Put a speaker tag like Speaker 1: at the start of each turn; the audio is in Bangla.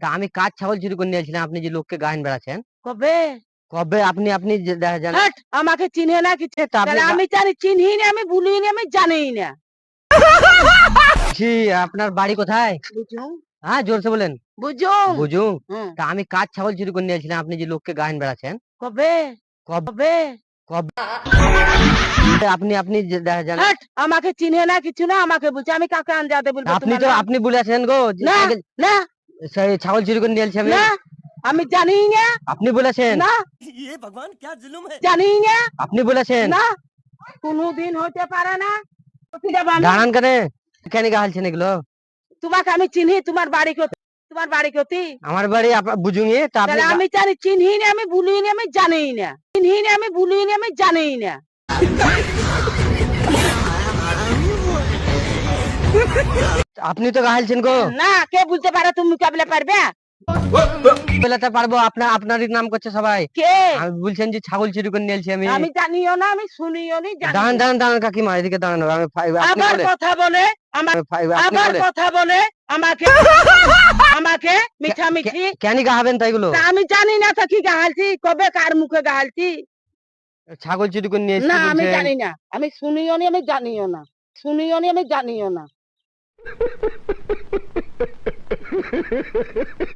Speaker 1: তা আমি কাজ ছাগল চুরি করে নিয়েছিলাম, আপনি যে লোককে গায়েন বেড়াচ্ছেন।
Speaker 2: কবে?
Speaker 1: কবে? আপনি আপনি জানেন।
Speaker 2: হাট, আমাকে চিনে না কিছু।
Speaker 1: তা আপনি
Speaker 2: তাহলে আমি জানি, চিনি না, আমি ভুলিনি, আমি জানি না।
Speaker 1: জি, আপনার বাড়ি কোথায়?
Speaker 2: বুঝুন
Speaker 1: হ্যাঁ, জোরসে বলেন।
Speaker 2: বুঝুন।
Speaker 1: বুঝুং।
Speaker 2: হুম।
Speaker 1: তা আমি কাজ ছাগল চুরি করে নিয়েছিলাম, আপনি যে লোককে গায়েন বেড়াচ্ছেন।
Speaker 2: কবে?
Speaker 1: কবে?
Speaker 2: কবে?
Speaker 1: কবে? আপনি আপনি জানেন।
Speaker 2: হাট, আমাকে চিনে না কিছু না, আমাকে বলছে। আমি কাকে আনজাতে বলবো?
Speaker 1: আপনি
Speaker 2: তোমার
Speaker 1: তো
Speaker 2: নাম?
Speaker 1: আপনি বলেছেন গো যে
Speaker 2: না
Speaker 1: সাইকেল
Speaker 2: না
Speaker 1: সেই ছাগল চুরি করে নিয়েছি আমি।
Speaker 2: না, আমি জানি না।
Speaker 1: আপনি বলেছেন।
Speaker 2: না,
Speaker 3: ये भगवान क्या जुल्म है।
Speaker 2: জানি না।
Speaker 1: আপনি বলেছেন।
Speaker 2: না, কোনোদিন হতে পারে না। কোথায় যাবো আমি?
Speaker 1: দাঁড়ান কেন? কেন গাহালছেন এগুলো?
Speaker 2: তোমাকে আমি চিনি, তোমার বাড়ি কোথায়? তোমার বাড়ি কোথায়?
Speaker 1: আমার বাড়ি আপনার বুঝুঙে। তা আপনি
Speaker 2: তাহলে আমি জানি, চিনি না, আমি ভুলিনি, আমি জানি না। চিনি না, আমি ভুলিনি, আমি জানি না।
Speaker 1: আপনি তো গাহালছেন গো।
Speaker 2: না, কে বুঝতে পারে? তুমি মোকাবিলা পারবে?
Speaker 1: বেলাতে পারবো। আপনারই নাম করছে সবাই।
Speaker 2: কে?
Speaker 1: আমি বলছেন যে ছাগল চুরি করে নিয়েছি আমি।
Speaker 2: আমি জানিও না, আমি শুনিও নি, জানি
Speaker 1: দাঁড়ান
Speaker 2: না।
Speaker 1: দাঁড়ান দাঁড়ান কাকিমা, এদিকে দাঁড়ান। আমি আপনি
Speaker 2: আবার
Speaker 1: বলে
Speaker 2: কথা বলে আমার,
Speaker 1: আপনি
Speaker 2: আবার
Speaker 1: বলে
Speaker 2: কথা বলে আমাকে, আমাকে মিঠামিঠি।
Speaker 1: কেন গাহাবেন তাই গুলো?
Speaker 2: তা আমি জানি না তো কি গাহালছি, কবে কার মুখে গাহালছি।
Speaker 1: ছাগল চুরি করে নিয়ে
Speaker 2: না,
Speaker 1: এসেছি
Speaker 2: আমি
Speaker 1: বলছেন।
Speaker 2: জানি না, আমি শুনিও নি, আমি জানিও না। শুনিও নি, আমি জানিও না।